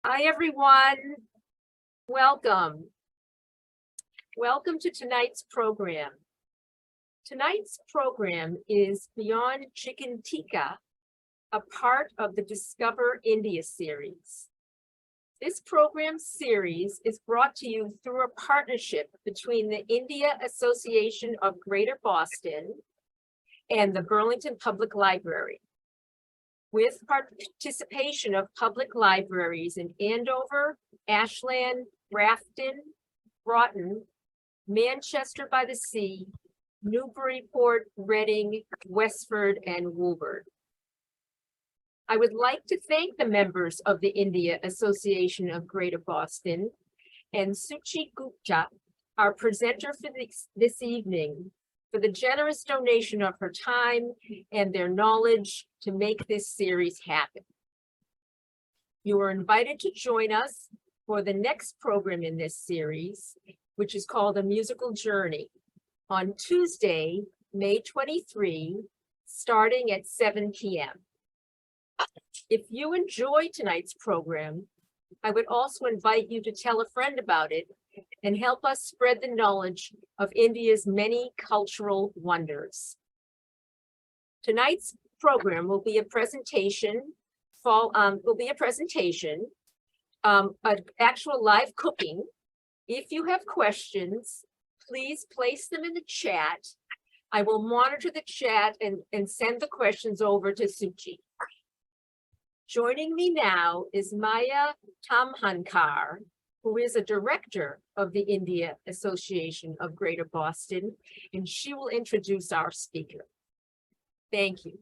Hi, everyone. Welcome. Welcome to tonight's program. Tonight's program is Beyond Chicken Tikka, a part of the Discover India series. This program series is brought to you through a partnership between the India Association of Greater Boston and the Burlington Public Library, with participation of public libraries in Andover, Ashland, Grafton, Broughton, Manchester by the Sea, Newburyport, Reading, Westford, and Woolward. I would like to thank the members of the India Association of Greater Boston and Suchi Gupta, our presenter for this evening, for the generous donation of her time and their knowledge to make this series happen. You are invited to join us for the next program in this series, which is called A Musical Journey, on Tuesday, May 23, starting at 7 p.m. If you enjoy tonight's program, I would also invite you to tell a friend about it and help us spread the knowledge of India's many cultural wonders. Tonight's program will be a presentation, actual live cooking. If you have questions, please place them in the chat. I will monitor the chat and send the questions over to Suchi. Joining me now is Maya Tamhankar, who is a director of the India Association of Greater Boston, and she will introduce our speaker. Thank you.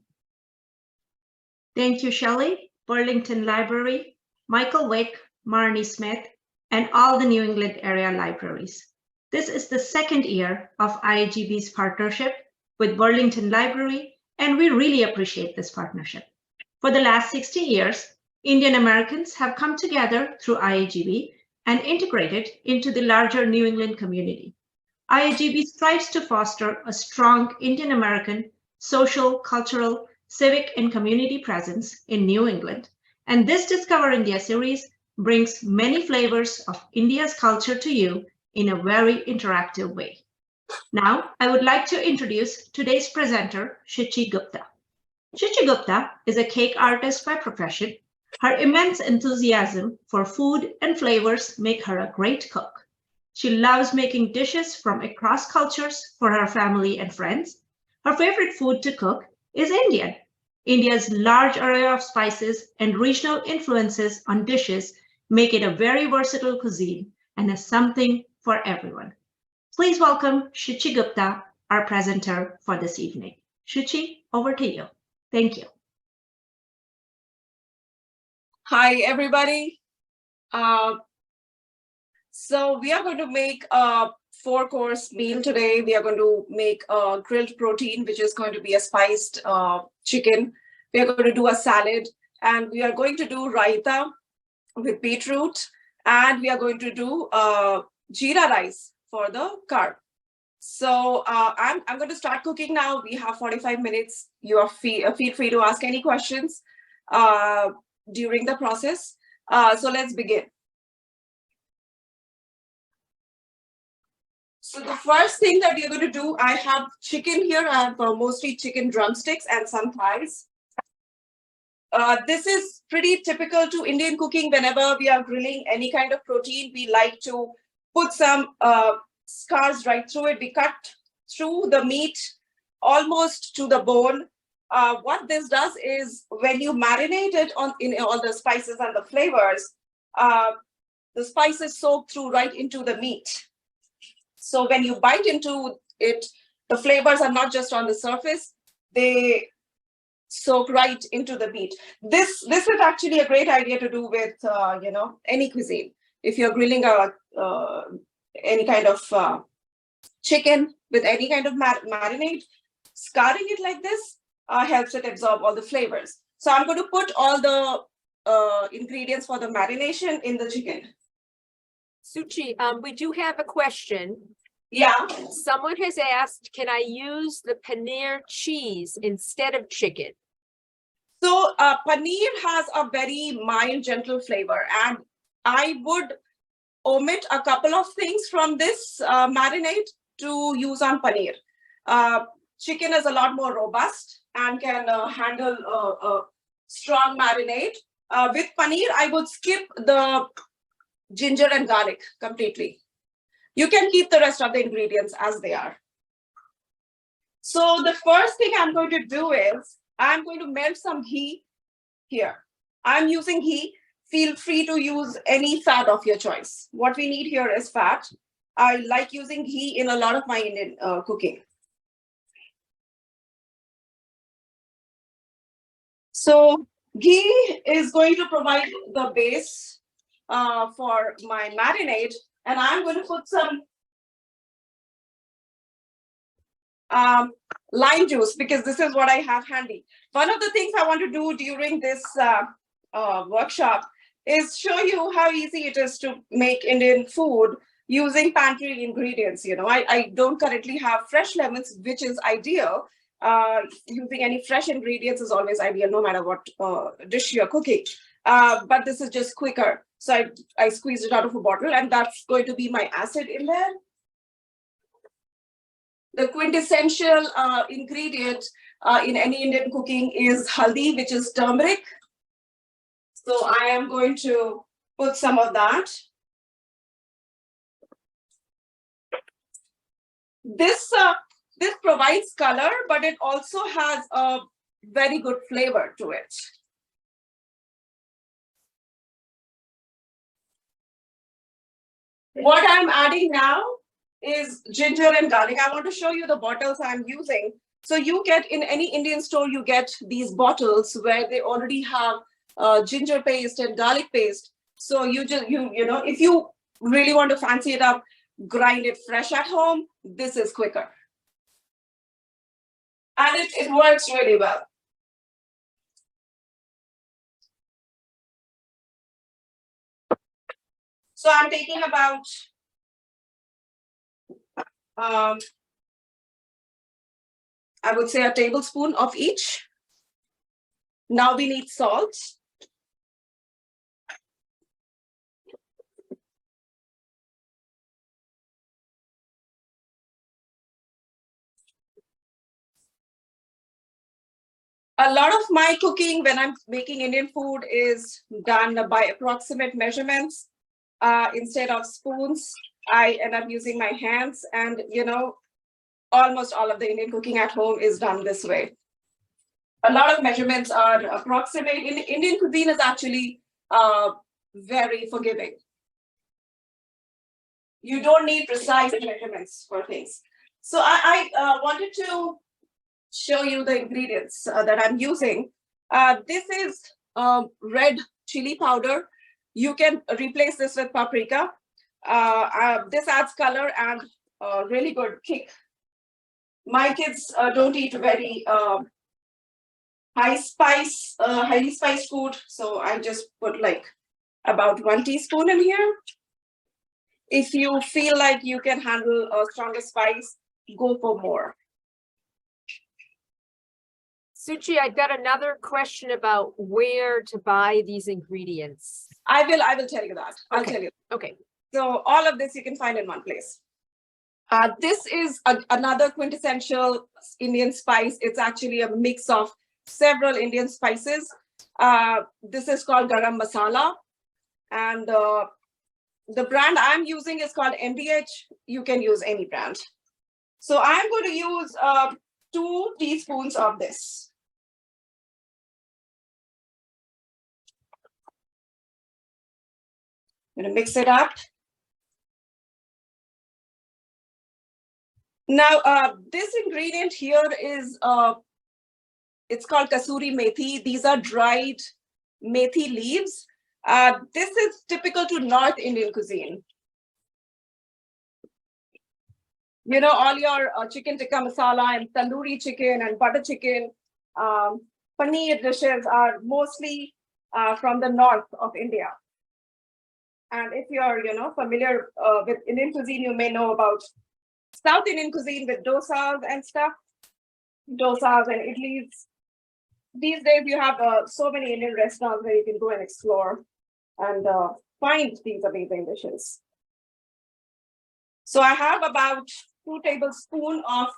Thank you, Shelley, Burlington Library, Michael Wick, Marnie Smith, and all the New England area libraries. This is the second year of IAGB's partnership with Burlington Library, and we really appreciate this partnership. For the last 60 years, Indian Americans have come together through IAGB and integrated into the larger New England community. IAGB strives to foster a strong Indian American social, cultural, civic, and community presence in New England. And this Discover India series brings many flavors of India's culture to you in a very interactive way. Now, I would like to introduce today's presenter, Shuchi Gupta. Shuchi Gupta is a cake artist by profession. Her immense enthusiasm for food and flavors make her a great cook. She loves making dishes from across cultures for her family and friends. Her favorite food to cook is Indian. India's large array of spices and regional influences on dishes make it a very versatile cuisine and is something for everyone. Please welcome Shuchi Gupta, our presenter for this evening. Shuchi, over to you. Thank you. Hi, everybody. So we are going to make a 4-course meal today. We are going to make a grilled protein, which is going to be a spiced chicken. We are going to do a salad, and we are going to do raita with beetroot, and we are going to do jeera rice for the carb. So I'm going to start cooking now. We have 45 minutes. You are feel free to ask any questions during the process. So let's begin. So the first thing that you're going to do, I have chicken here. I have mostly chicken drumsticks and some thighs. This is pretty typical to Indian cooking. Whenever we are grilling any kind of protein, we like to put some scars right through it. We cut through the meat almost to the bone. What this does is when you marinate it in all the spices and the flavors, the spices soak through right into the meat. So when you bite into it, the flavors are not just on the surface, they soak right into the meat. This is actually a great idea to do with any cuisine. If you're grilling any kind of chicken with any kind of marinade, scarring it like this helps it absorb all the flavors. So I'm going to put all the ingredients for the marination in the chicken. Suchi, we do have a question. Yeah. Someone has asked, can I use the paneer cheese instead of chicken? So paneer has a very mild, gentle flavor, and I would omit a couple of things from this marinade to use on paneer. Chicken is a lot more robust and can handle a strong marinade. With paneer, I would skip the ginger and garlic completely. You can keep the rest of the ingredients as they are. So the first thing I'm going to do is I'm going to melt some ghee here. I'm using ghee. Feel free to use any fat of your choice. What we need here is fat. I like using ghee in a lot of my Indian cooking. So ghee is going to provide the base for my marinade, and I'm going to put some lime juice because this is what I have handy. One of the things I want to do during this workshop is show you how easy it is to make Indian food using pantry ingredients. You know, I don't currently have fresh lemons, which is ideal. Using any fresh ingredients is always ideal, no matter what dish you're cooking. But this is just quicker. So I squeezed it out of a bottle, and that's going to be my acid in there. The quintessential ingredient in any Indian cooking is haldi, which is turmeric. So I am going to put some of that. This provides color, but it also has a very good flavor to it. What I'm adding now is ginger and garlic. I want to show you the bottles I'm using. So you get in any Indian store, you get these bottles where they already have ginger paste and garlic paste. So you know, if you really want to fancy it up, grind it fresh at home, this is quicker. And it works really well. So I'm taking about I would say a tablespoon of each. Now we need salt. A lot of my cooking when I'm making Indian food is done by approximate measurements. Instead of spoons, I end up using my hands, and you know, almost all of the Indian cooking at home is done this way. A lot of measurements are approximate. Indian cuisine is actually very forgiving. You don't need precise measurements for things. So I wanted to show you the ingredients that I'm using. This is red chili powder. You can replace this with paprika. This adds color and really good kick. My kids don't eat very highly spiced food, so I just put like about 1 teaspoon in here. If you feel like you can handle a stronger spice, go for more. Suchi, I got another question about where to buy these ingredients. I will tell you that. I'll Okay. tell you. Okay. So all of this you can find in one place. This is another quintessential Indian spice. It's actually a mix of several Indian spices. This is called garam masala, and the brand I'm using is called MDH. You can use any brand. So I'm going to use 2 teaspoons of this. I'm going to mix it up. Now, this ingredient here is, it's called kasuri methi. These are dried methi leaves. This is typical to North Indian cuisine. You know, all your chicken tikka masala and tandoori chicken and butter chicken, paneer dishes are mostly from the north of India. And if you're, you know, familiar with Indian cuisine, you may know about South Indian cuisine with dosas and stuff, dosas and idlis. these days you have so many Indian restaurants where you can go and explore and find these amazing dishes. So I have about 2 tablespoons of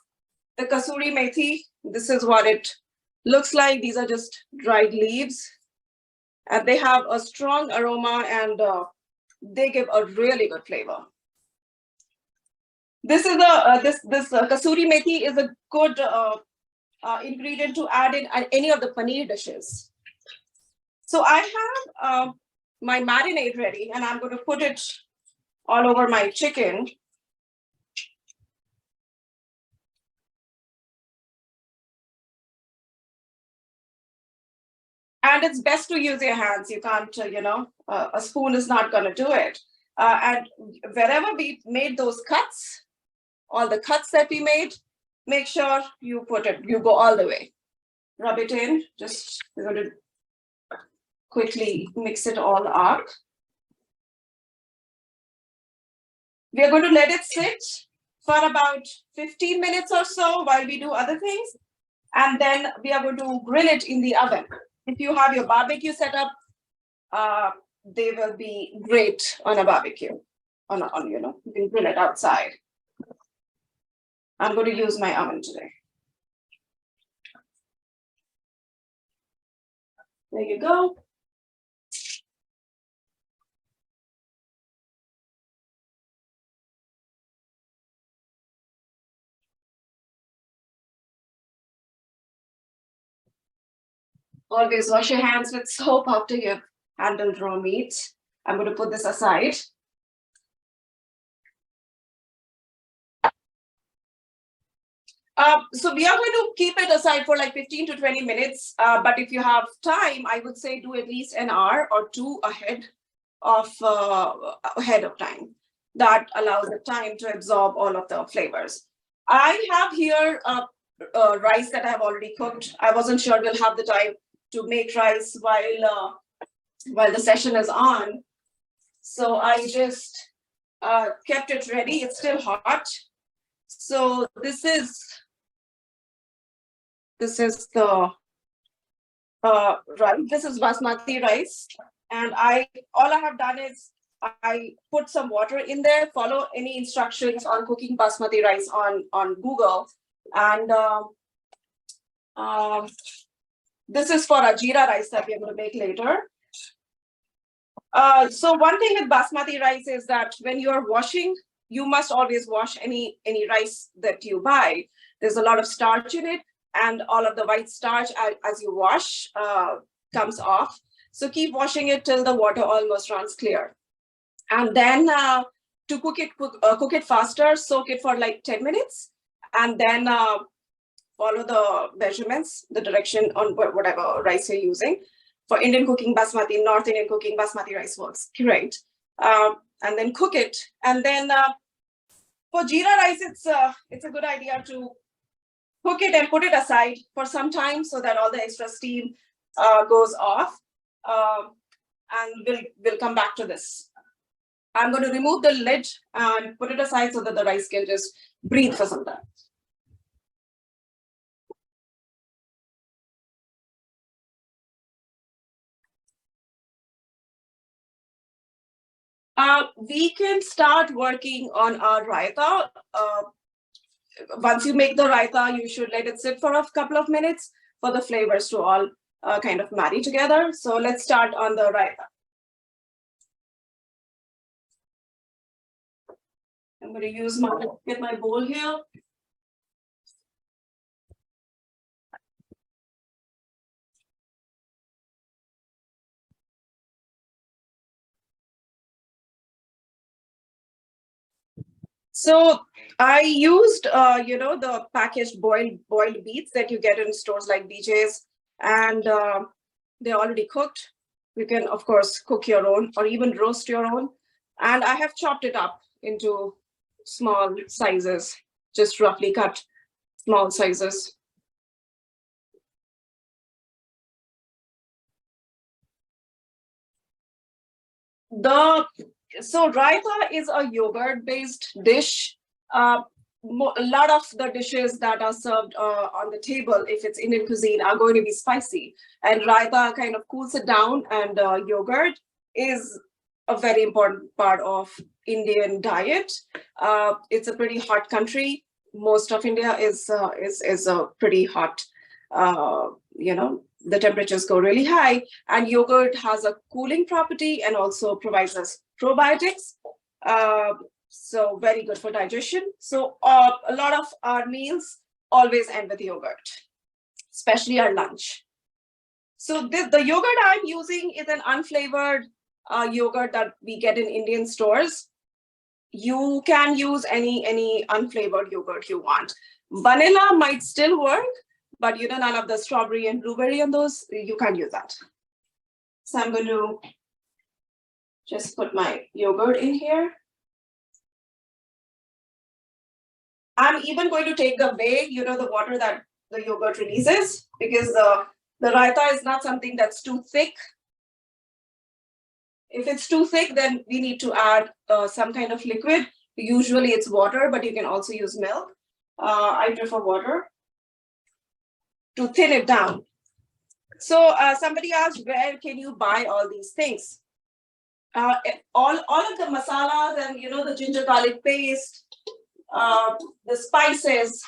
the kasuri methi. This is what it looks like. These are just dried leaves. And they have a strong aroma and they give a really good flavor. This is kasuri methi is a good ingredient to add in any of the paneer dishes. So I have my marinade ready, and I'm going to put it all over my chicken. And it's best to use your hands. You can't, a spoon is not going to do it. And wherever we made those cuts, all the cuts that we made, make sure you go all the way. Rub it in, we're going to quickly mix it all up. We are going to let it sit for about 15 minutes or so while we do other things. And then we are going to grill it in the oven. If you have your barbecue set up, they will be great on a barbecue. You can grill it outside. I'm going to use my oven today. There you go. Always wash your hands with soap after you've handled raw meat. I'm going to put this aside. So we are going to keep it aside for like 15 to 20 minutes. But if you have time, I would say do at least an hour or two ahead of time. That allows the time to absorb all of the flavors. I have here rice that I have already cooked. I wasn't sure we'll have the time to make rice while the session is on. So I just kept it ready. It's still hot. So this is the rice. This is basmati rice. And all I have done is I put some water in there, follow any instructions on cooking basmati rice on Google. And this is for a jeera rice that we're going to make later. So one thing with basmati rice is that when you're washing, you must always wash any rice that you buy. There's a lot of starch in it, and all of the white starch as you wash comes off. So keep washing it till the water almost runs clear. And then to cook it faster, soak it for like 10 minutes, and then follow the measurements, the direction on whatever rice you're using. For Indian cooking basmati, North Indian cooking basmati rice works great. And then cook it. And then for jeera rice, it's a good idea to cook it and put it aside for some time so that all the extra steam goes off. And we'll come back to this. I'm going to remove the lid and put it aside so that the rice can just breathe for some time. We can start working on our raita. Once you make the raita, you should let it sit for a couple of minutes for the flavors to all kind of marry together. So let's start on the raita. I'm going to get my bowl here. So I used, the packaged boiled beets that you get in stores like BJ's, and they're already cooked. You can, of course, cook your own or even roast your own. And I have chopped it up into small sizes, just roughly cut small sizes. So raita is a yogurt-based dish. a lot of the dishes that are served on the table, if it's Indian cuisine, are going to be spicy. And raita kind of cools it down, and yogurt is a very important part of Indian diet. It's a pretty hot country. Most of India is a pretty hot. The temperatures go really high, and yogurt has a cooling property and also provides us probiotics. So very good for digestion. So a lot of our meals always end with yogurt, especially our lunch. So the yogurt I'm using is an unflavored yogurt that we get in Indian stores. You can use any unflavored yogurt you want. Vanilla might still work, but none of the strawberry and blueberry and those, you can't use that. So I'm going to just put my yogurt in here. I'm even going to take away, the water that the yogurt releases, because the raita is not something that's too thick. If it's too thick, then we need to add some kind of liquid. Usually it's water, but you can also use milk. I prefer water to thin it down. So somebody asked, where can you buy all these things? All of the masalas and the ginger garlic paste, the spices,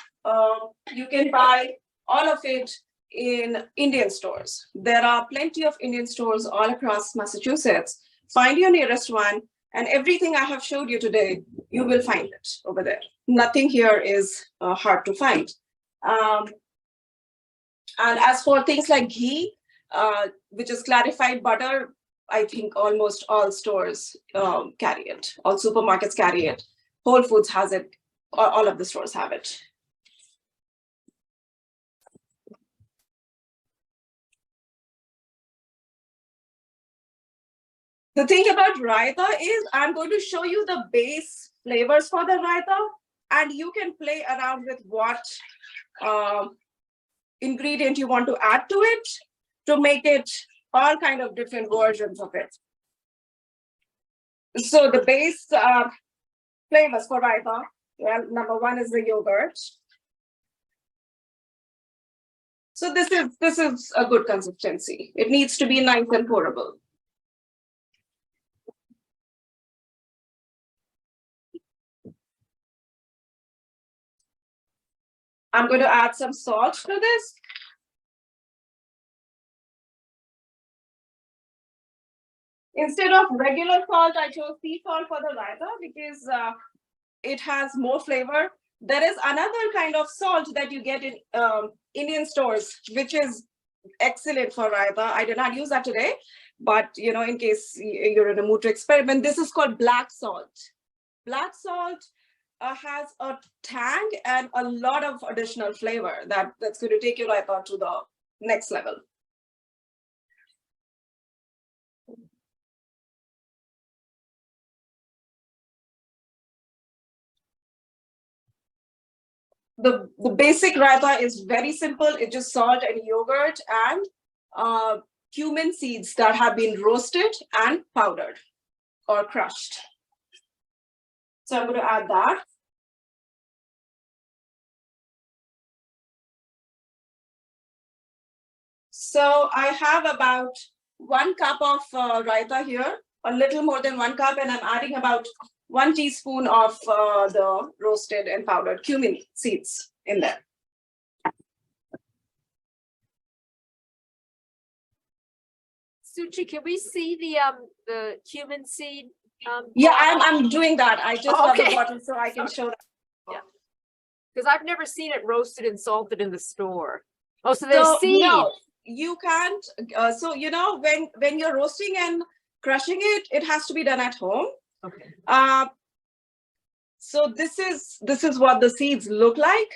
you can buy all of it in Indian stores. There are plenty of Indian stores all across Massachusetts. Find your nearest one, and everything I have showed you today, you will find it over there. Nothing here is hard to find. And as for things like ghee, which is clarified butter, I think almost all stores carry it. All supermarkets carry it. Whole Foods has it. All of the stores have it. The thing about raita is I'm going to show you the base flavors for the raita, and you can play around with what ingredient you want to add to it to make it all kind of different versions of it. So the base flavors for raita, well, number one is the yogurt. So this is a good consistency. It needs to be nice and pourable. I'm going to add some salt to this. Instead of regular salt, I chose sea salt for the raita because it has more flavor. There is another kind of salt that you get in Indian stores, which is excellent for raita. I did not use that today, but in case you're in a mood to experiment, this is called black salt. Black salt has a tang and a lot of additional flavor that's going to take your raita to the next level. The basic raita is very simple. It's just salt and yogurt and cumin seeds that have been roasted and powdered or crushed. So I'm going to add that. So I have about 1 cup of raita here, a little more than 1 cup, and I'm adding about 1 teaspoon of the roasted and powdered cumin seeds in there. Suchi, can we see the cumin seed? Yeah, I'm doing that. I just got the Okay. bottle so I can show that. Yeah, because I've never seen it roasted and salted in the store. Oh, so there's So, seed. no, you can't. So when you're roasting and crushing it, it has to be done at home. Okay. So this is what the seeds look like.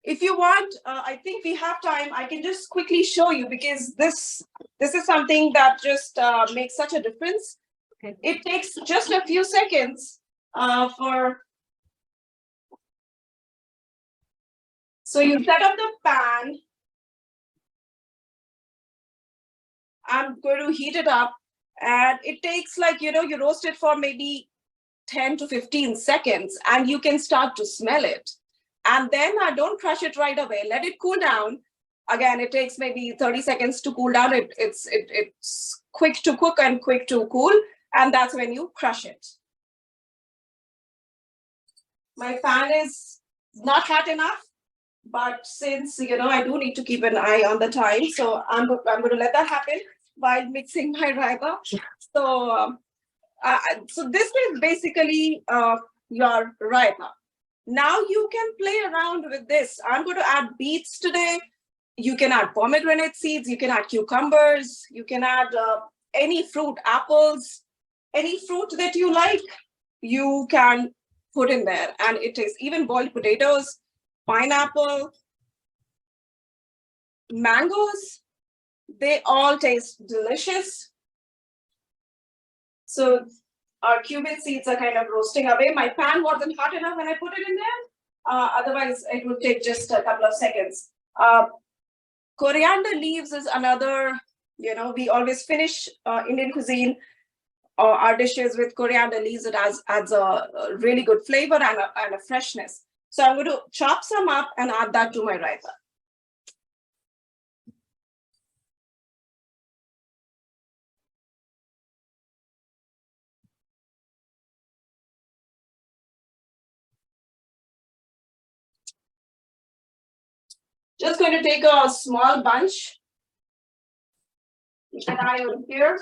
If you want, I think we have time. I can just quickly show you because this is something that just makes such a difference. Okay. It takes just a few seconds for. So you set up the pan. I'm going to heat it up, and it takes you roast it for maybe 10 to 15 seconds, and you can start to smell it. And then don't crush it right away. Let it cool down. Again, it takes maybe 30 seconds to cool down. It's quick to cook and quick to cool. And that's when you crush it. My pan is not hot enough, but since, I do need to keep an eye on the time, so I'm going to let that happen while mixing my raita. So, so this is basically your raita. Now you can play around with this. I'm going to add beets today. You can add pomegranate seeds. You can add cucumbers. You can add any fruit, apples, any fruit that you like, you can put in there. And it is even boiled potatoes, pineapple, mangoes, they all taste delicious. So our cumin seeds are kind of roasting away. My pan wasn't hot enough when I put it in there. Otherwise, it would take just a couple of seconds. Coriander leaves is another, we always finish Indian cuisine our dishes with coriander leaves. It adds a really good flavor and a freshness. So I'm going to chop some up and add that to my raita. Just going to take a small bunch. Keep an eye over here.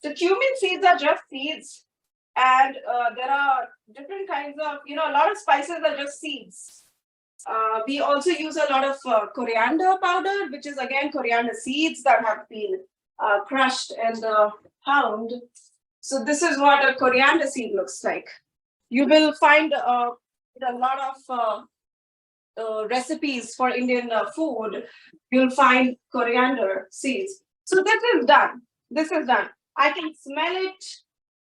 So cumin seeds are just seeds. And there are different kinds of, a lot of spices are just seeds. We also use a lot of coriander powder, which is again coriander seeds that have been crushed and pound. So this is what a coriander seed looks like. You will find a lot of recipes for Indian food. You'll find coriander seeds. So this is done. This is done. I can smell it.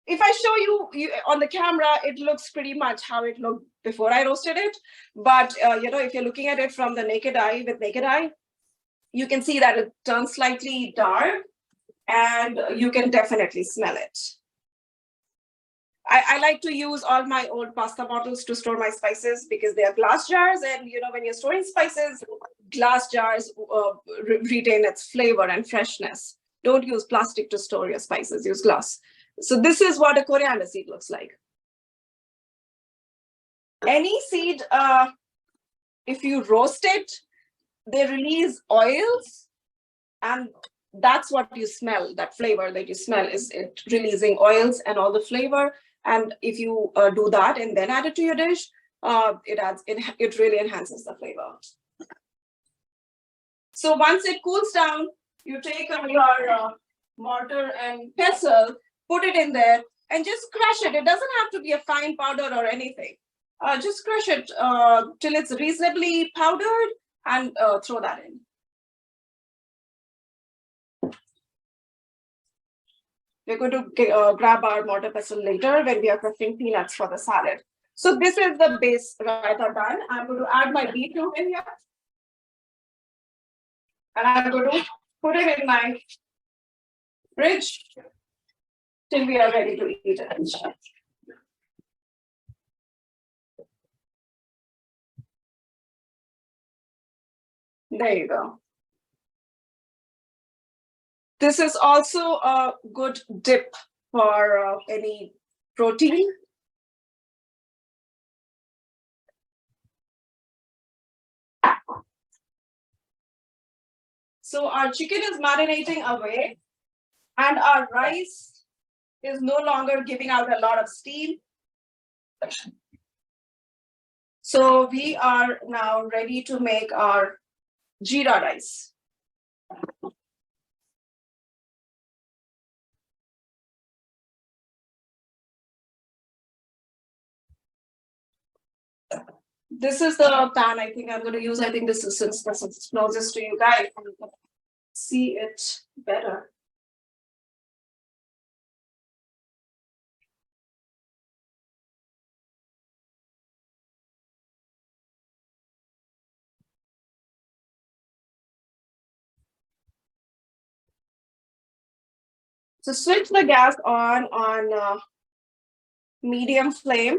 If I show you on the camera, it looks pretty much how it looked before I roasted it. But if you're looking at it from the naked eye, you can see that it turns slightly dark, and you can definitely smell it. I like to use all my old pasta bottles to store my spices because they are glass jars, and when you're storing spices, glass jars retain its flavor and freshness. Don't use plastic to store your spices, use glass. So this is what a coriander seed looks like. Any seed, if you roast it, they release oils, and that's what you smell. That flavor that you smell is it releasing oils and all the flavor. And if you do that and then add it to your dish, it really enhances the flavor. So once it cools down, you take your mortar and pestle, put it in there, and just crush it. It doesn't have to be a fine powder or anything. Just crush it till it's reasonably powdered, and throw that in. We're going to grab our mortar pestle later when we are crushing peanuts for the salad. So this is the base raita done. I'm going to add my beetroot in here. And I'm going to put it in my fridge till we are ready to eat it. There you go. This is also a good dip for any protein. So our chicken is marinating away, and our rice is no longer giving out a lot of steam. So we are now ready to make our jeera rice. This is the pan I think I'm going to use. I think this is, since this is closest to you guys, you can see it better. So switch the gas on medium flame.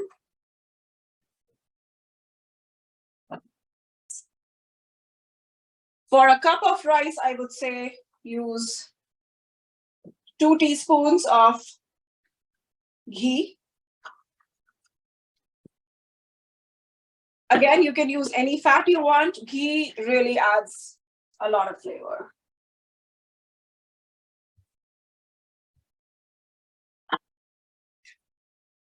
For a cup of rice, I would say use 2 teaspoons of ghee. Again, you can use any fat you want. Ghee really adds a lot of flavor.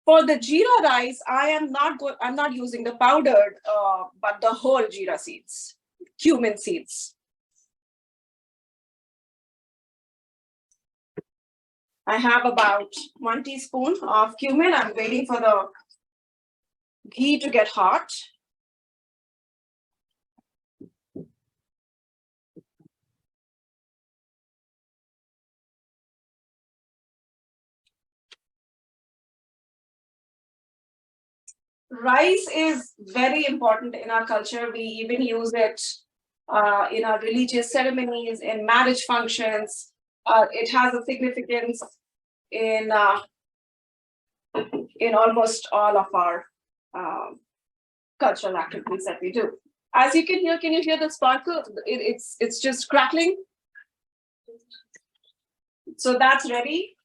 For the jeera rice, I'm not using the powdered, but the whole jeera seeds, cumin seeds. I have about 1 teaspoon of cumin. I'm waiting for the ghee to get hot. Rice is very important in our culture. We even use it in our religious ceremonies, in marriage functions. It has a significance in almost all of our cultural activities that we do. As you can you hear the sparkle? It's just crackling. So that's ready.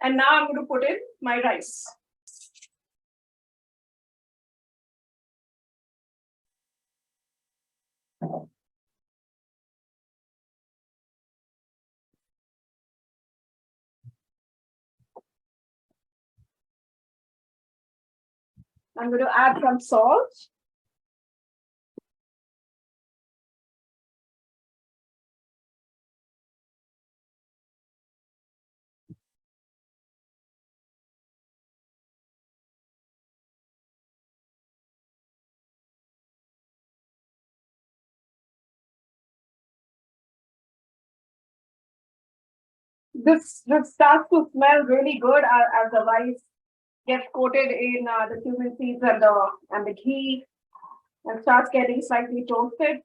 And now I'm going to put in my rice. I'm going to add some salt. This starts to smell really good as the rice gets coated in the cumin seeds and the ghee, and starts getting slightly toasted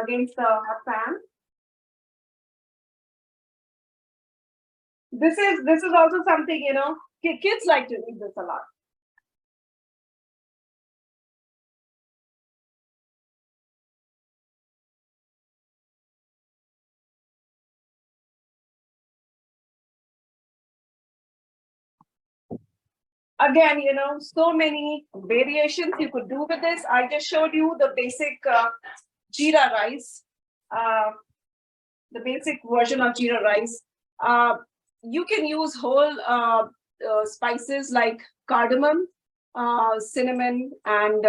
against the pan. This is also something, kids like to eat this a lot. Again, so many variations you could do with this. I just showed you the basic jeera rice, the basic version of jeera rice. You can use whole spices like cardamom, cinnamon, and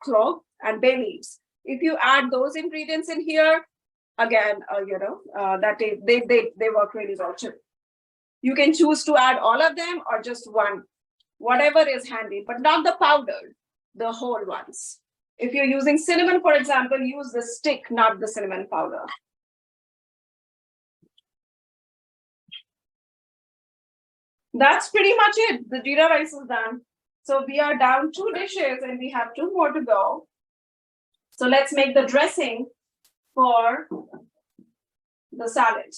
clove and bay leaves. If you add those ingredients in here, again, that they work really well too. You can choose to add all of them or just one, whatever is handy, but not the powdered, the whole ones. If you're using cinnamon, for example, use the stick, not the cinnamon powder. That's pretty much it. The jeera rice is done. So we are down 2 dishes and we have 2 more to go. So let's make the dressing for the salad.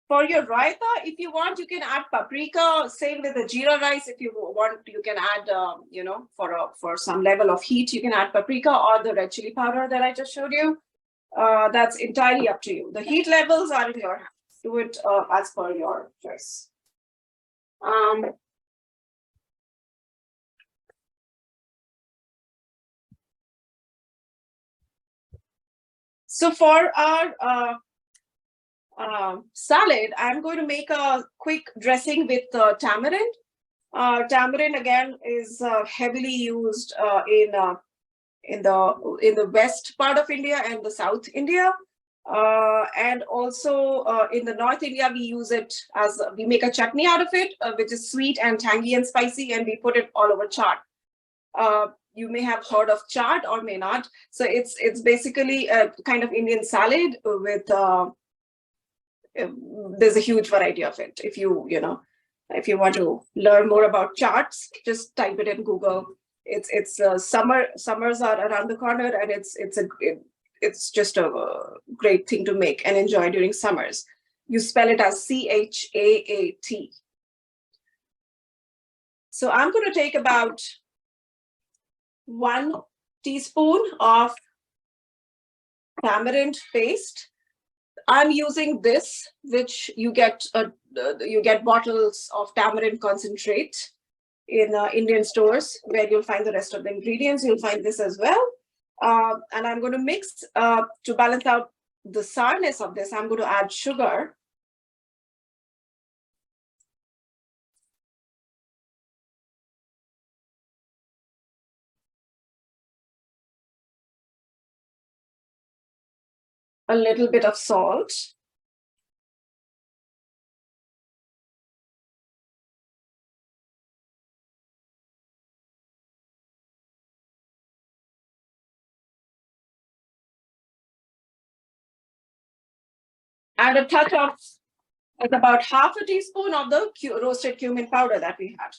For your raita, if you want, you can add paprika. Same with the jeera rice. If you want, you can add, for some level of heat, you can add paprika or the red chili powder that I just showed you. That's entirely up to you. The heat levels are in your hands. Do it as per your choice. So for our salad, I'm going to make a quick dressing with tamarind. Tamarind again is heavily used in the west part of India and the South India, and also in the North India we use it as we make a chutney out of it, which is sweet and tangy and spicy, and we put it all over chaat. you may have heard of chaat or may not. So it's basically a kind of Indian salad with there's a huge variety of it. If you want to learn more about chaats, just type it in Google. It's summers are around the corner, and it's just a great thing to make and enjoy during summers. You spell it as CHAAT. So I'm going to take about 1 teaspoon of tamarind paste. I'm using this, which you get bottles of tamarind concentrate in Indian stores, where you'll find the rest of the ingredients. You'll find this as well. And I'm going to mix to balance out the sourness of this. I'm going to add sugar. A little bit of salt. And a touch of, like about half a teaspoon of the roasted cumin powder that we had.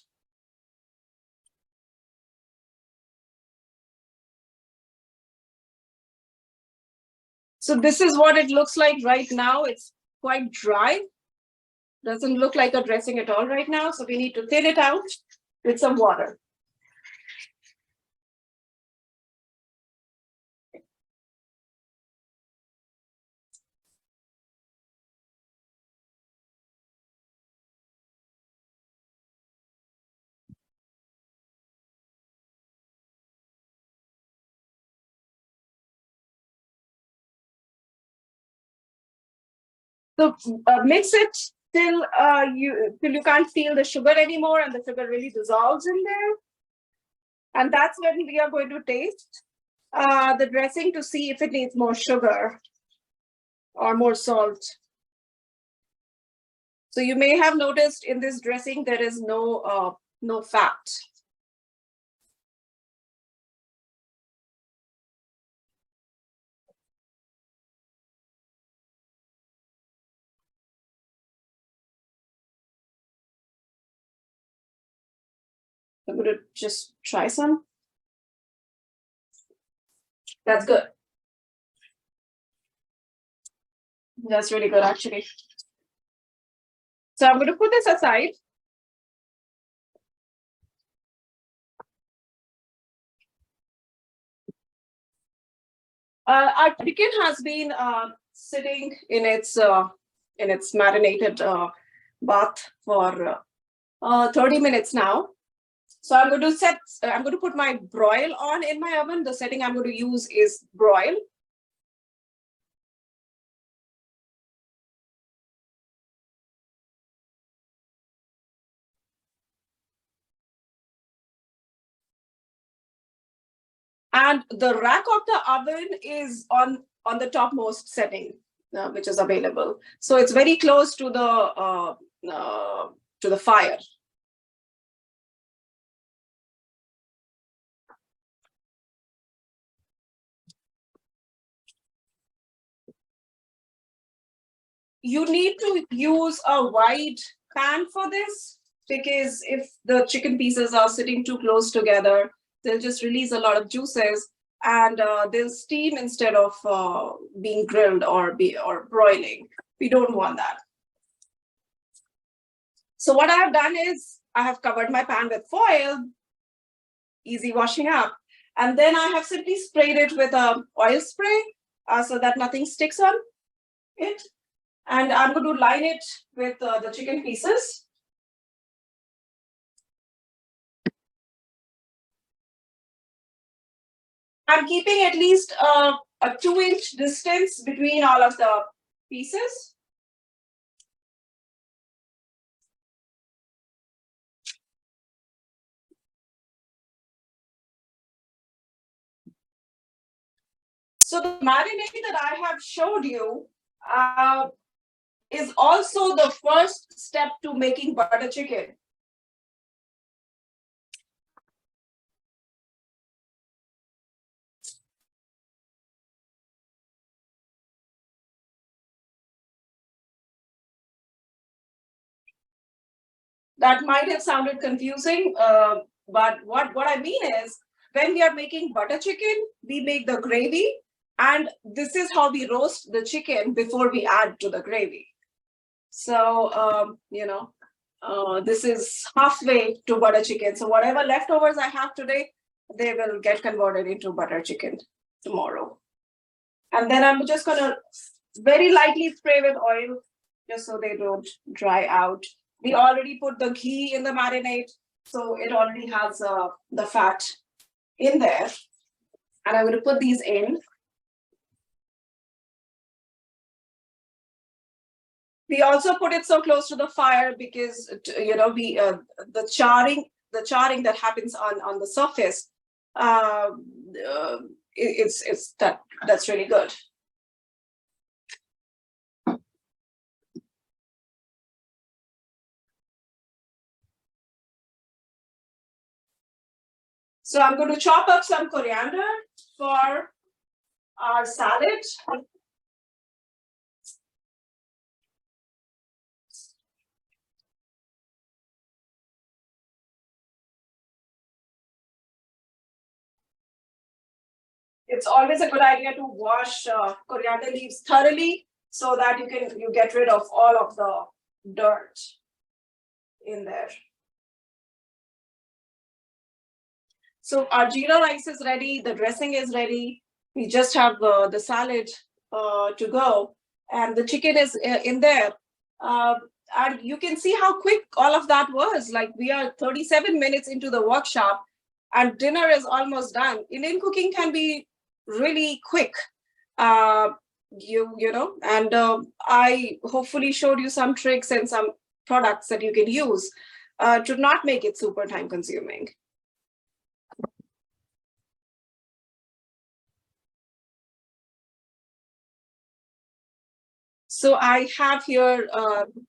So this is what it looks like right now. It's quite dry. Doesn't look like a dressing at all right now. So we need to thin it out with some water. So mix it till you can't feel the sugar anymore, and the sugar really dissolves in there. And that's when we are going to taste the dressing to see if it needs more sugar or more salt. So you may have noticed in this dressing there is no fat. I'm going to just try some. That's good. That's really good, actually. So I'm going to put this aside. Our chicken has been sitting in its marinated bath for 30 minutes now. So I'm going to put my broil on in my oven. The setting I'm going to use is broil. And the rack of the oven is on the topmost setting, which is available. So it's very close to the fire. You need to use a wide pan for this, because if the chicken pieces are sitting too close together, they'll just release a lot of juices, and they'll steam instead of being grilled or broiling. We don't want that. So what I have done is I have covered my pan with foil, easy washing up, and then I have simply sprayed it with a oil spray so that nothing sticks on it. And I'm going to line it with the chicken pieces. I'm keeping at least a 2-inch distance between all of the pieces. So the marinade that I have showed you is also the first step to making butter chicken. That might have sounded confusing, but what I mean is when we are making butter chicken, we make the gravy, and this is how we roast the chicken before we add to the gravy. So, this is halfway to butter chicken. So whatever leftovers I have today, they will get converted into butter chicken tomorrow. And then I'm just gonna very lightly spray with oil just so they don't dry out. We already put the ghee in the marinade, so it already has the fat in there. And I'm going to put these in. We also put it so close to the fire because the charring that happens on the surface, that's really good. So I'm going to chop up some coriander for our salad. It's always a good idea to wash coriander leaves thoroughly so that you get rid of all of the dirt in there. So our jeera rice is ready, the dressing is ready. We just have the salad to go, and the chicken is in there. And you can see how quick all of that was. Like, we are 37 minutes into the workshop and dinner is almost done. Indian cooking can be really quick, and I hopefully showed you some tricks and some products that you can use to not make it super time consuming. So I have here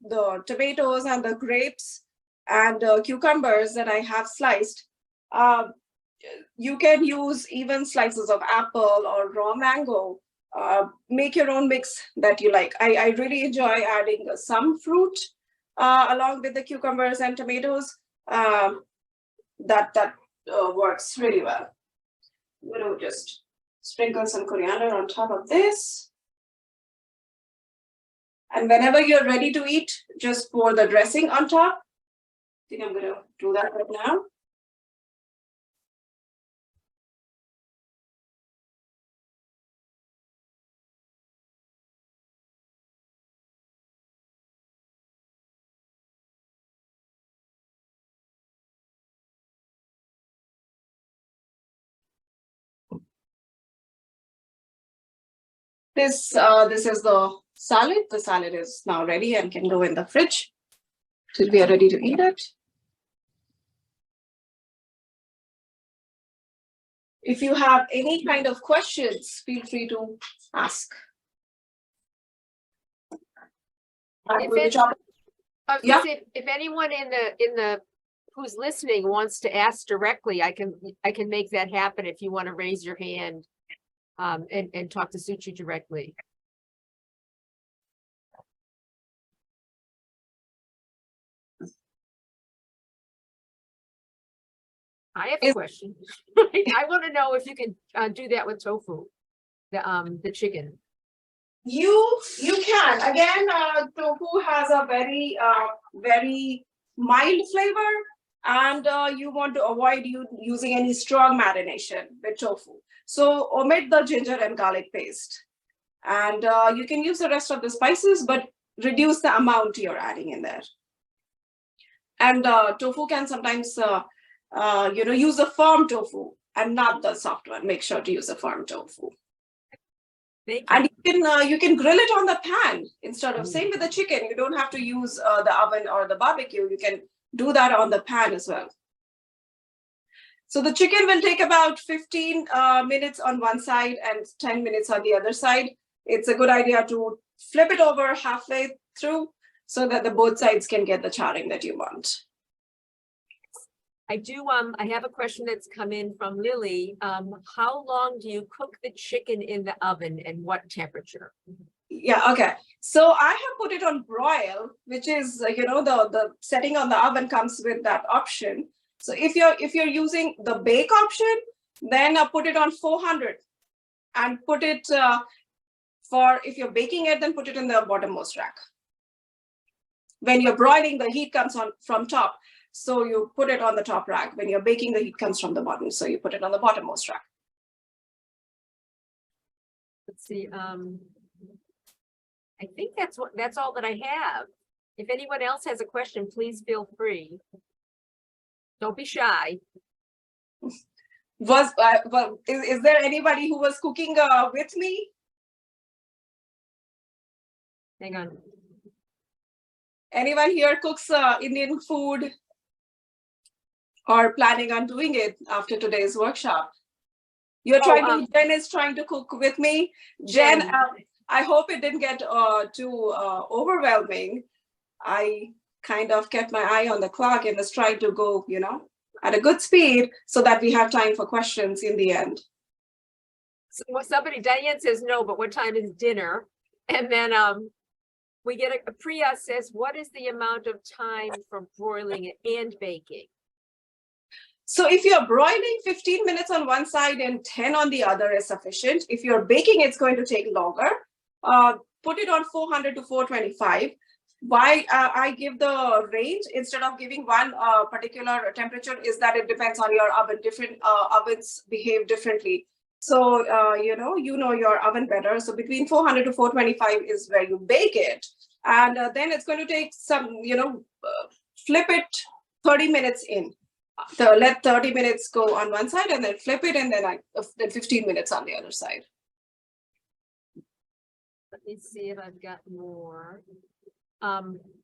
the tomatoes and the grapes and cucumbers that I have sliced. You can use even slices of apple or raw mango. Make your own mix that you like. I really enjoy adding some fruit along with the cucumbers and tomatoes. That works really well. I'm going to just sprinkle some coriander on top of this. And whenever you're ready to eat, just pour the dressing on top. I think I'm going to do that right now. This is the salad. The salad is now ready and can go in the fridge till we are ready to eat it. If you have any kind of questions, feel free to ask. If anyone in the who's listening wants to ask directly, I can make that happen if you want to raise your hand and talk to Suchi directly. I have a question. I want to know if you can do that with tofu, the chicken. You can. Again, tofu has a very very mild flavor, and you want to avoid using any strong marination with tofu. So omit the ginger and garlic paste, and you can use the rest of the spices, but reduce the amount you're adding in there. And tofu can sometimes use a firm tofu and not the soft one. Make sure to use a firm tofu. And you can grill it on the pan instead of, same with the chicken. You don't have to use the oven or the barbecue. You can do that on the pan as well. So the chicken will take about 15 minutes on one side and 10 minutes on the other side. It's a good idea to flip it over halfway through so that the both sides can get the charring that you want. I have a question that's come in from Lily. How long do you cook the chicken in the oven and what temperature? Yeah, okay. So I have put it on broil, which is the setting on the oven comes with that option. So if you're using the bake option, then put it on 400 and put it for if you're baking it, then put it in the bottommost rack. When you're broiling, the heat comes on from top, so you put it on the top rack. When you're baking, the heat comes from the bottom, so you put it on the bottommost rack. Let's see, I think that's all that I have. If anyone else has a question, please feel free. Don't be shy. Is there anybody who was cooking with me? Hang on. Anyone here cooks Indian food or planning on doing it after today's workshop? Jen is trying to cook with me. Jen, I hope it didn't get too overwhelming. I kind of kept my eye on the clock and was trying to go, at a good speed so that we have time for questions in the end. So Diane says no, but what time is dinner? And then we get a Priya says, what is the amount of time for broiling and baking? So if you're broiling, 15 minutes on one side and 10 on the other is sufficient. If you're baking, it's going to take longer. Put it on 400 to 425. Why I give the range instead of giving one particular temperature is that it depends on your oven. Different ovens behave differently. So, you know your oven better. So between 400 to 425 is where you bake it. And then it's going to take some, flip it 30 minutes in. So let 30 minutes go on one side and then flip it, and then 15 minutes on the other side. Let me see if I've got more.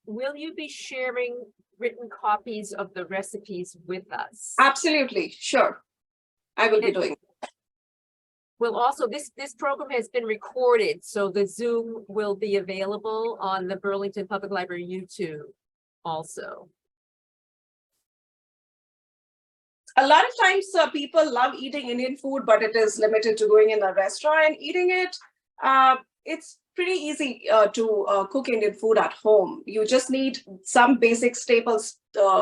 Will you be sharing written copies of the recipes with us? Absolutely, sure. I will be doing that. Well, also this program has been recorded, so the Zoom will be available on the Burlington Public Library YouTube also. A lot of times people love eating Indian food, but it is limited to going in a restaurant and eating it. It's pretty easy to cook Indian food at home. You just need some basic staples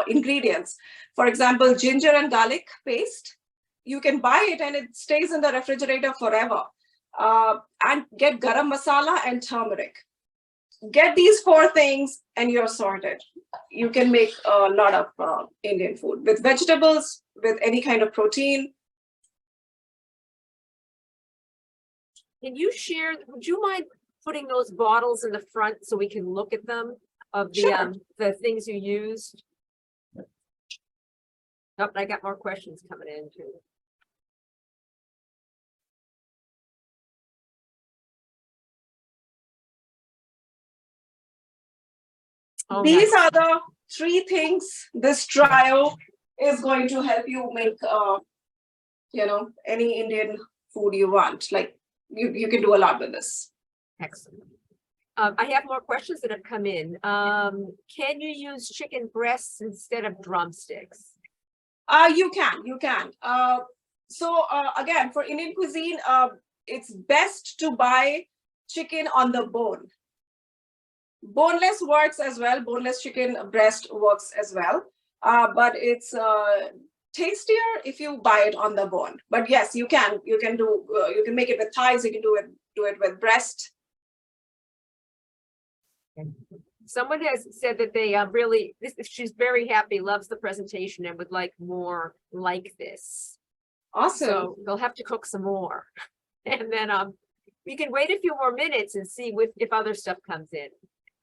ingredients. For example, ginger and garlic paste. You can buy it and it stays in the refrigerator forever. And get garam masala and turmeric. Get these 4 things and you're sorted. You can make a lot of Indian food with vegetables, with any kind of protein. Can you share, would you mind putting those bottles in the front so we can look at them of the Sure. The things you used? Oh, I got more questions coming in too. Oh, These nice. are the 3 things this trio is going to help you make, any Indian food you want. Like you can do a lot with this. Excellent. I have more questions that have come in. Can you use chicken breasts instead of drumsticks? You can. So again, for Indian cuisine, it's best to buy chicken on the bone. Boneless works as well. Boneless chicken breast works as well. But it's tastier if you buy it on the bone. But yes, you can make it with thighs. You can do it with breast. Someone has said that they she's very happy, loves the presentation and would like more like this. Awesome. So they'll have to cook some more. And then we can wait a few more minutes and see if other stuff comes in.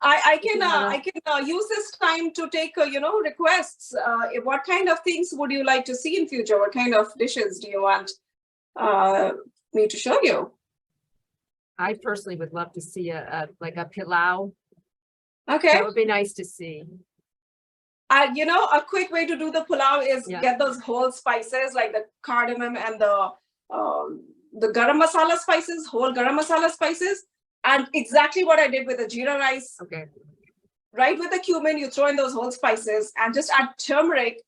I can use this time to take requests. What kind of things would you like to see in future? What kind of dishes do you want me to show you? I personally would love to see a pilau. Okay. That would be nice to see. A quick way to do the pulao is get those whole spices like the cardamom and the garam masala spices, whole garam masala spices. And exactly what I did with the jeera rice. Okay. Right with the cumin, you throw in those whole spices and just add turmeric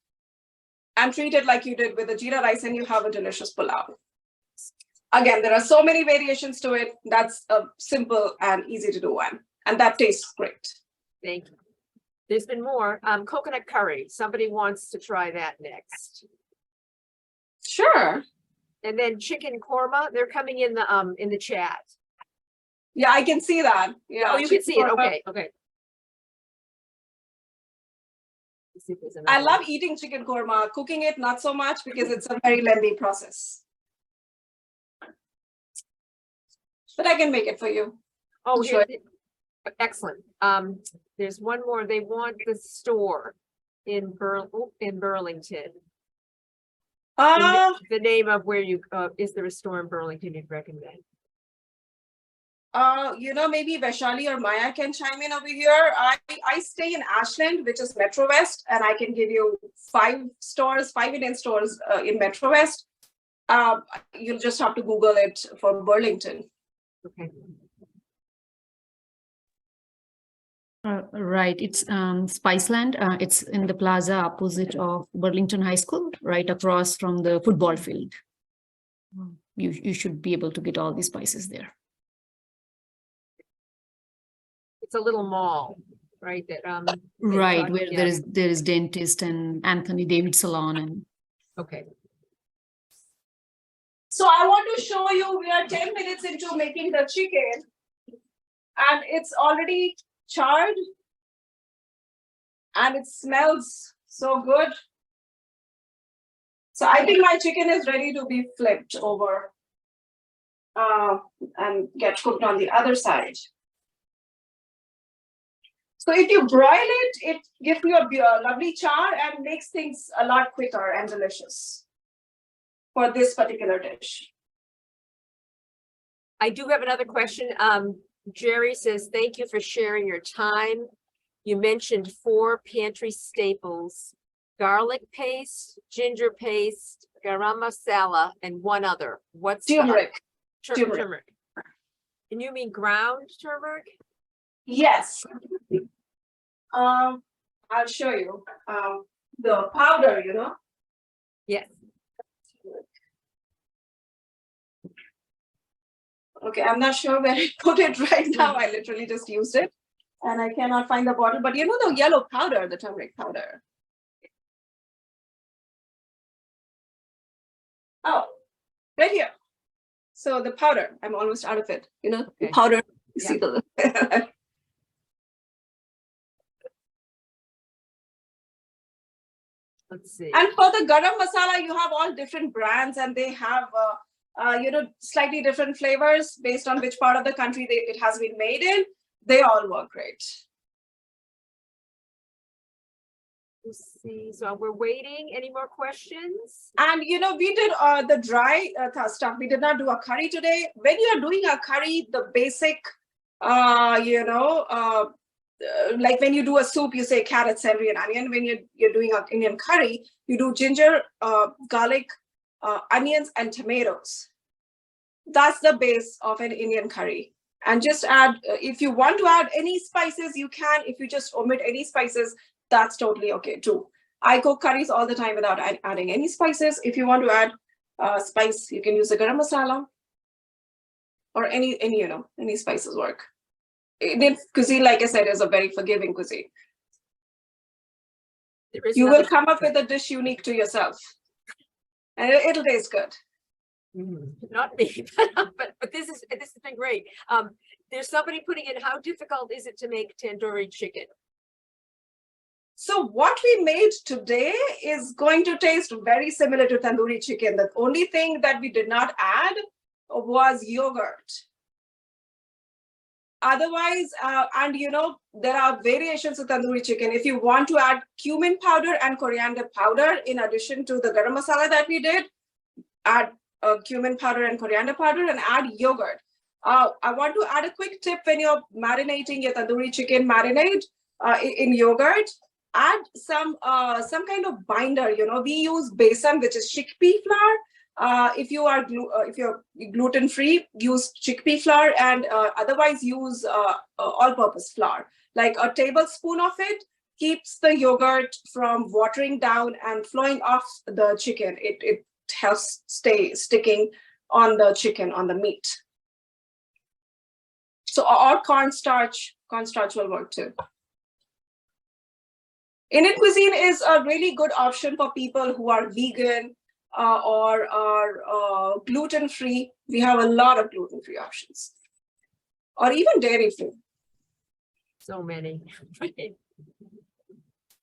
and treat it like you did with the jeera rice, and you have a delicious pulao. Again, there are so many variations to it. That's a simple and easy to do one. And that tastes great. Thank you. There's been more. Coconut curry. Somebody wants to try that next. Sure. And then chicken korma. They're coming in the chat. Yeah, I can see that. Yeah. Oh, you can see it. korma. Okay. Okay. Let's see if there's I another love one. eating chicken korma. Cooking it, not so much because it's a very lengthy process. But I can make it for you. Oh, Sure. excellent. There's one more. They want the store in Burlington. The name of where you is there a store in Burlington you'd recommend? Maybe Vaishali or Maya can chime in over here. I stay in Ashland, which is Metro West, and I can give you 5 Indian stores in Metro West. You'll just have to Google it for Burlington. Okay. Right, it's Spiceland. It's in the plaza opposite of Burlington High School, right across from the football field. You should be able to get all these spices there. It's a little mall, right? That Right, talk- where yeah. there is dentist and Anthony David salon and Okay. So I want to show you, we are 10 minutes into making the chicken and it's already charred and it smells so good. So I think my chicken is ready to be flipped over and get cooked on the other side. So if you broil it, it gives you a lovely char and makes things a lot quicker and delicious for this particular dish. I do have another question. Jerry says, thank you for sharing your time. You mentioned 4 pantry staples: garlic paste, ginger paste, garam masala, and one other. What's the- Turmeric. Turmeric. And you mean ground turmeric? Yes. I'll show you. The powder, Yes. Okay, I'm not sure where I put it right now. I literally just used it and I cannot find the bottle, but the yellow powder, the turmeric powder. Oh, right here. So the powder, I'm almost out of it, the Okay. powder. You Yeah. see the Let's see. And for the garam masala, you have all different brands and they have, slightly different flavors based on which part of the country it has been made in. They all work great. Let's see. So we're waiting. Any more questions? And, we did the dry stuff. We did not do a curry today. When you're doing a curry, the basic, like when you do a soup, you say carrot, celery, and onion. When you're doing an Indian curry, you do ginger, garlic, onions, and tomatoes. That's the base of an Indian curry. And just add, if you want to add any spices, you can. If you just omit any spices, that's totally okay too. I cook curries all the time without adding any spices. If you want to add spice, you can use a garam masala or any spices work. Indian cuisine, like I said, is a very forgiving cuisine. There is You will another- come up with a dish unique to yourself. And it'll taste good. Not me, but this has been great. There's somebody putting in, how difficult is it to make tandoori chicken? So what we made today is going to taste very similar to tandoori chicken. The only thing that we did not add was yogurt. Otherwise, there are variations of tandoori chicken. If you want to add cumin powder and coriander powder in addition to the garam masala that we did, add cumin powder and coriander powder and add yogurt. I want to add a quick tip when you're marinating your tandoori chicken marinade in yogurt. Add some kind of binder. We use besan, which is chickpea flour. If you're gluten free, use chickpea flour, and otherwise use all-purpose flour. Like a tablespoon of it keeps the yogurt from watering down and flowing off the chicken. It helps stay sticking on the chicken, on the meat. So, or cornstarch will work too. Indian cuisine is a really good option for people who are vegan or are gluten-free. We have a lot of gluten-free options, or even dairy-free. So many.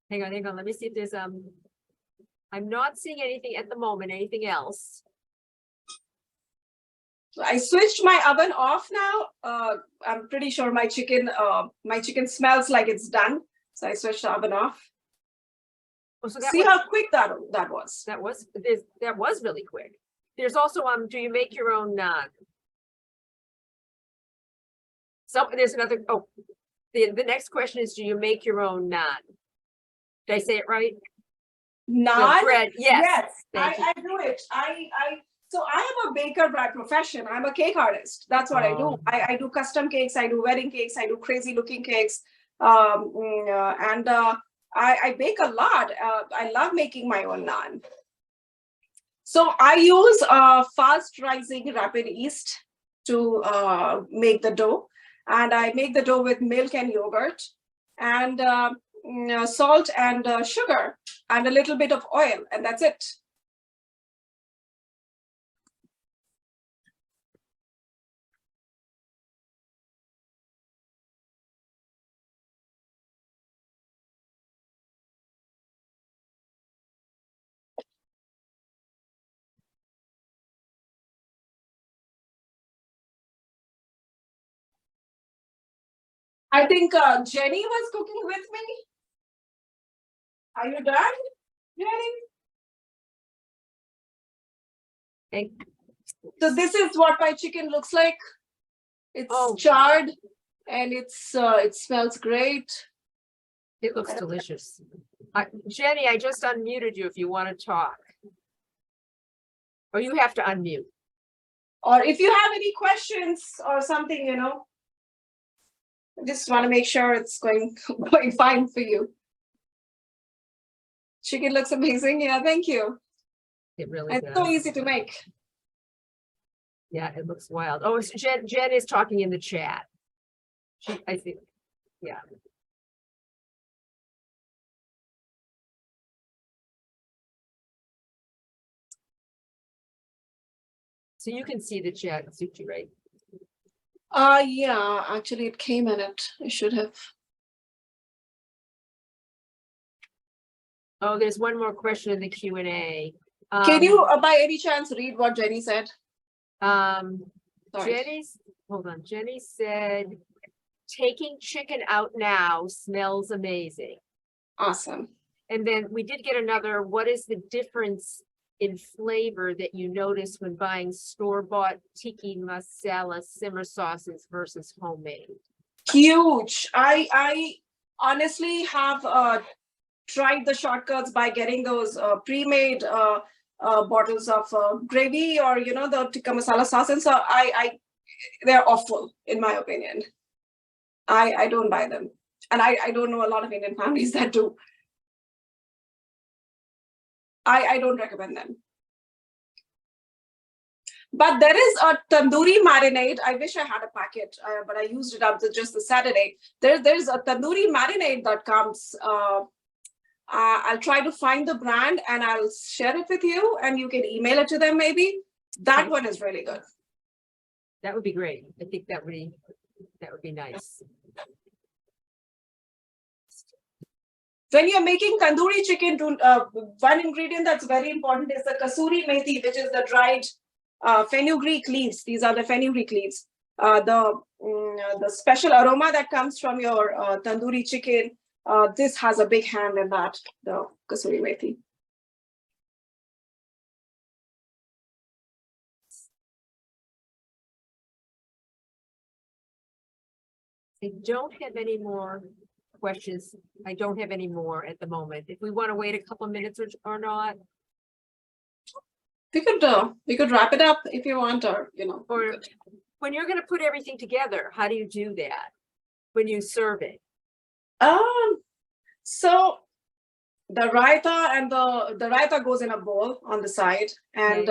Hang on, let me see if there's, I'm not seeing anything at the moment, anything else. So I switched my oven off now. I'm pretty sure my chicken smells like it's done. So I switched the oven off. Oh, so See how quick that was. that was really quick. There's also, do you make your own naan? So there's another, oh, the next question is, do you make your own naan? Did I say it right? Naan? Bread, yes. I do it. So I am a baker by profession. I'm a cake artist. That's what I do. I do custom cakes. I do wedding cakes. I do crazy looking cakes. I bake a lot. I love making my own naan. So I use fast rising rapid yeast to make the dough. And I make the dough with milk and yogurt and salt and sugar and a little bit of oil, and that's it. I think Jenny was cooking with me. Are you done, Jenny? Okay. So this is what my chicken looks like. It's charred and it smells great. It looks delicious. Jenny, I just unmuted you if you want to talk. Or you have to unmute. Or if you have any questions or something, I just want to make sure it's going fine for you. Chicken looks amazing. Yeah, thank you. It really It's does. so easy to make. Yeah, it looks wild. Oh, Jen is talking in the chat. I think, yeah. So you can see the chat, Suchi, right? Yeah, actually it came in it. I should have. Oh, there's one more question in the Q&A. Can you, by any chance, read what Jenny said? Sorry. Jenny said, taking chicken out now smells amazing. Awesome. And then we did get another, what is the difference in flavor that you notice when buying store-bought tikka masala simmer sauces versus homemade? Huge. I honestly have tried the shortcuts by getting those pre-made bottles of gravy or the tikka masala sauce, and so they're awful in my opinion. I don't buy them, and I don't know a lot of Indian families that do. I don't recommend them. But there is a tandoori marinade. I wish I had a packet, but I used it up just the Saturday. There's a tandoori marinade that comes. I'll try to find the brand and I'll share it with you, and you can email it to them maybe. That one is really good. That would be great. I think that would be nice. When you're making tandoori chicken, one ingredient that's very important is the kasuri methi, which is the dried fenugreek leaves. These are the fenugreek leaves. The special aroma that comes from your tandoori chicken, this has a big hand in that, the kasuri methi. I don't have any more questions. I don't have any more at the moment. If we want to wait a couple of minutes or not. We could wrap it up if you want, or Or when you're going to put everything together, how do you do that when you serve it? So the raita and the raita goes in a bowl on the side, and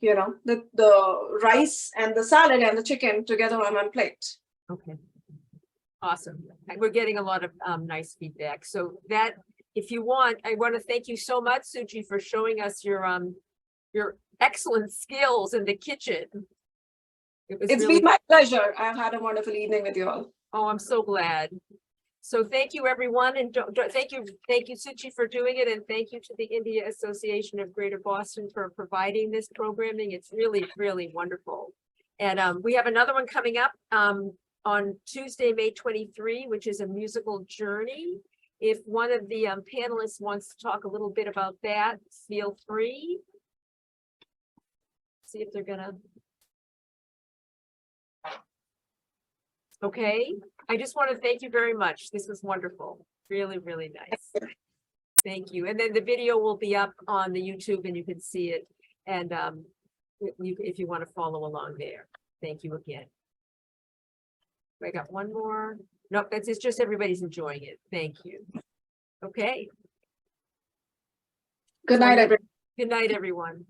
you know, the rice and the salad and the chicken together on one plate. Okay. Awesome. And we're getting a lot of nice feedback. So that, if you want, I want to thank you so much, Suchi, for showing us your excellent skills in the kitchen. It's really been my pleasure. I've had a wonderful evening with you all. Oh, I'm so glad. So thank you, everyone, and thank you, Suchi, for doing it, and thank you to the India Association of Greater Boston for providing this programming. It's really, really wonderful. And we have another one coming up on Tuesday, May 23, which is a musical journey. If one of the panelists wants to talk a little bit about that, feel free. See if they're gonna. Okay, I just want to thank you very much. This was wonderful. Really, really nice. Thank you. And then the video will be up on the YouTube and you can see it. And if you want to follow along there. Thank you again. I got one more. No, it's just everybody's enjoying it. Thank you. Okay. Good night, everyone. Good night, everyone.